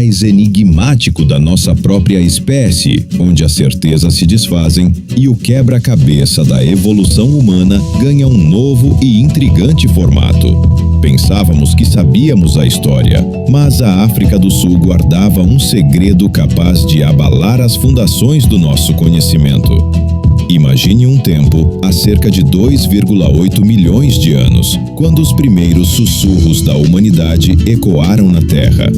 mais enigmático da nossa própria espécie, onde as certezas se desfazem e o quebra-cabeça da evolução humana ganha um novo e intrigante formato. Pensávamos que sabíamos a história, mas a África do Sul guardava um segredo capaz de abalar as fundações do nosso conhecimento. Imagine um tempo, há cerca de 2,8 milhões de anos, quando os primeiros sussurros da humanidade ecoaram na Terra.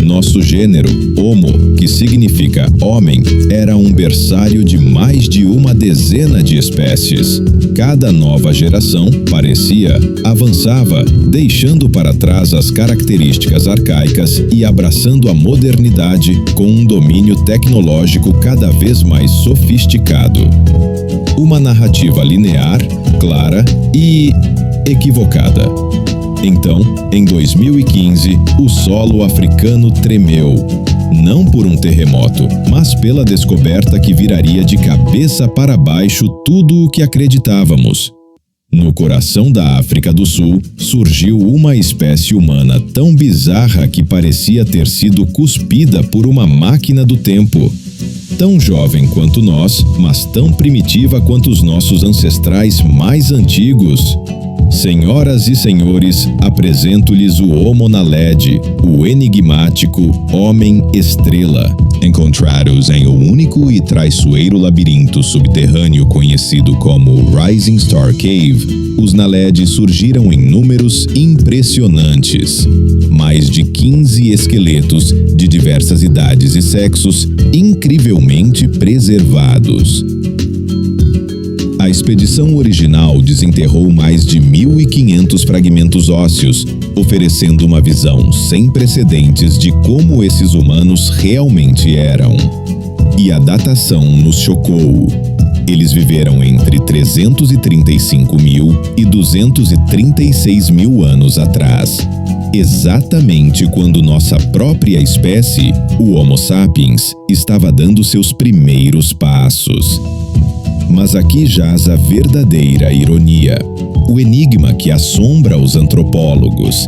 Nosso gênero, Homo, que significa homem, era um berçário de mais de uma dezena de espécies. Cada nova geração, parecia, avançava, deixando para trás as características arcaicas e abraçando a modernidade com um domínio tecnológico cada vez mais sofisticado. Uma narrativa linear, clara e equivocada. Então, em 2015, o solo africano tremeu. Não por um terremoto, mas pela descoberta que viraria de cabeça para baixo tudo o que acreditávamos. No coração da África do Sul, surgiu uma espécie humana tão bizarra que parecia ter sido cuspida por uma máquina do tempo. Tão jovem quanto nós, mas tão primitiva quanto os nossos ancestrais mais antigos. Senhoras e senhores, apresento-lhes o Homo naledi, o enigmático Homem-Estrela. Encontrados em um único e traiçoeiro labirinto subterrâneo conhecido como Rising Star Cave, os Naledi surgiram em números impressionantes. Mais de 15 esqueletos de diversas idades e sexos, incrivelmente preservados. A expedição original desenterrou mais de 1.500 fragmentos ósseos, oferecendo uma visão sem precedentes de como esses humanos realmente eram. E a datação nos chocou. Eles viveram entre 335 mil e 236 mil anos atrás, exatamente quando nossa própria espécie, o Homo sapiens, estava dando seus primeiros passos. Mas aqui jaz a verdadeira ironia, o enigma que assombra os antropólogos.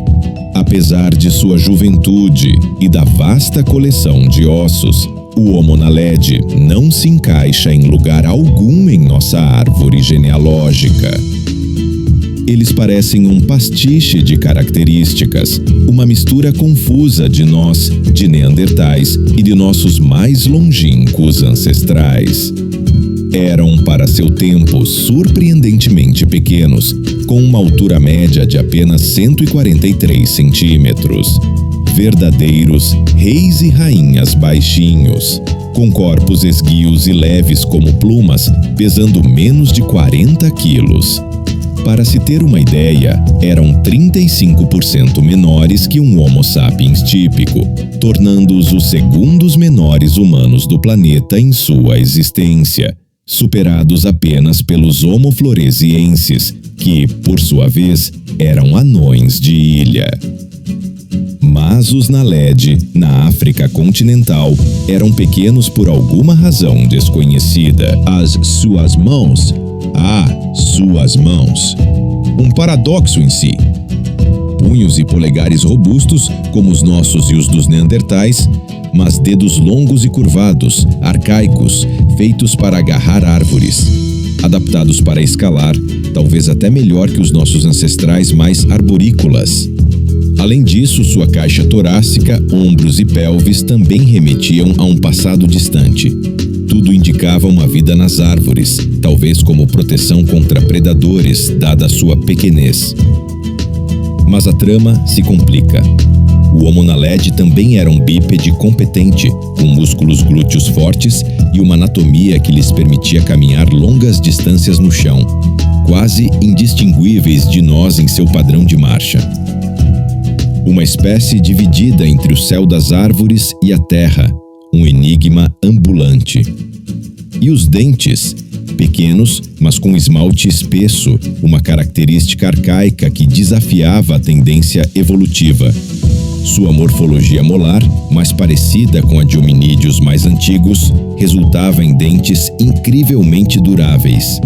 Apesar de sua juventude e da vasta coleção de ossos, o Homo naledi não se encaixa em lugar algum em nossa árvore genealógica. Eles parecem um pastiche de características, uma mistura confusa de nós, de neandertais e de nossos mais longínquos ancestrais. Eram, para seu tempo, surpreendentemente pequenos, com uma altura média de apenas 143 centímetros. Verdadeiros reis e rainhas baixinhos, com corpos esguios e leves como plumas, pesando menos de 40 quilos. Para se ter uma ideia, eram 35% menores que um Homo sapiens típico, tornando-os os segundos menores humanos do planeta em sua existência, superados apenas pelos Homo floresienses, que, por sua vez, eram anões de ilha. Mas os Naledi, na África continental, eram pequenos por alguma razão desconhecida. As suas mãos. Suas mãos. Um paradoxo em si. Punhos e polegares robustos, como os nossos e os dos neandertais, mas dedos longos e curvados, arcaicos, feitos para agarrar árvores. Adaptados para escalar, talvez até melhor que os nossos ancestrais mais arborícolas. Além disso, sua caixa torácica, ombros e pelvis também remetiam a um passado distante. Tudo indicava uma vida nas árvores, talvez como proteção contra predadores, dada sua pequenez. Mas a trama se complica. O Homo naledi também era um bípede competente, com músculos glúteos fortes e uma anatomia que lhes permitia caminhar longas distâncias no chão, quase indistinguíveis de nós em seu padrão de marcha. Uma espécie dividida entre o céu das árvores e a terra, um enigma ambulante. E os dentes, pequenos, mas com esmalte espesso, uma característica arcaica que desafiava a tendência evolutiva. Sua morfologia molar, mais parecida com a de hominídeos mais antigos, resultava em dentes incrivelmente duráveis.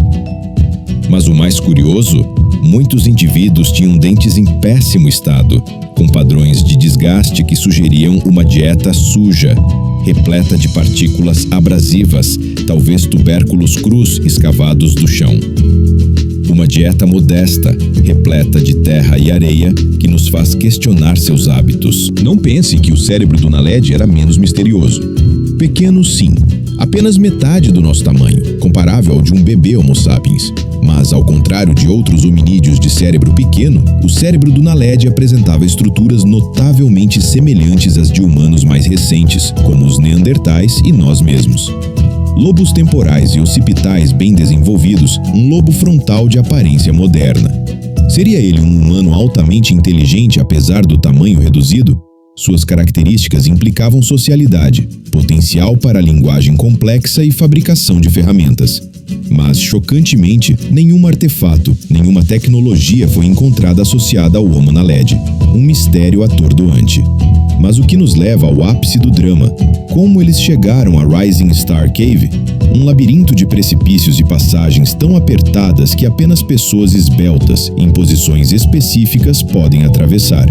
Mas o mais curioso, muitos indivíduos tinham dentes em péssimo estado, com padrões de desgaste que sugeriam uma dieta suja, repleta de partículas abrasivas, talvez tubérculos crus escavados do chão. Uma dieta modesta, repleta de terra e areia, que nos faz questionar seus hábitos. Não pense que o cérebro do Naledi era menos misterioso. Pequeno, sim. Apenas metade do nosso tamanho, comparável ao de um bebê Homo sapiens. Mas, ao contrário de outros hominídeos de cérebro pequeno, o cérebro do Naledi apresentava estruturas notavelmente semelhantes às de humanos mais recentes, como os neandertais e nós mesmos. Lobos temporais e occipitais bem desenvolvidos, um lobo frontal de aparência moderna. Seria ele um humano altamente inteligente apesar do tamanho reduzido? Suas características implicavam socialidade, potencial para a linguagem complexa e fabricação de ferramentas. Mas, chocantemente, nenhum artefato, nenhuma tecnologia foi encontrada associada ao Homo Naledi, um mistério atordoante. Mas o que nos leva ao ápice do drama: como eles chegaram a Rising Star Cave, um labirinto de precipícios e passagens tão apertadas que apenas pessoas esbeltas, em posições específicas, podem atravessar.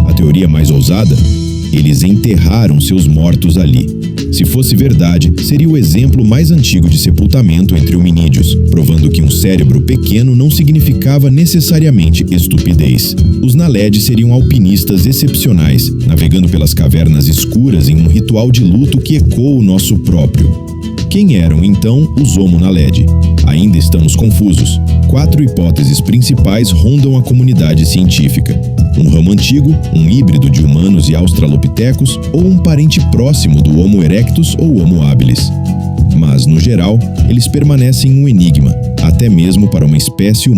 A teoria mais ousada? Eles enterraram seus mortos ali. Se fosse verdade, seria o exemplo mais antigo de sepultamento entre hominídeos, provando que um cérebro pequeno não significava necessariamente estupidez. Os Naledi seriam alpinistas excepcionais, navegando pelas cavernas escuras em um ritual de luto que ecoa o nosso próprio. Quem eram, então, os Homo Naledi? Ainda estamos confusos. 4 hipóteses principais rondam a comunidade científica: um ramo antigo, um híbrido de humanos e australopitecos ou um parente próximo do Homo erectus ou Homo habilis. Mas, no geral, eles permanecem um enigma, até mesmo para uma espécie humana.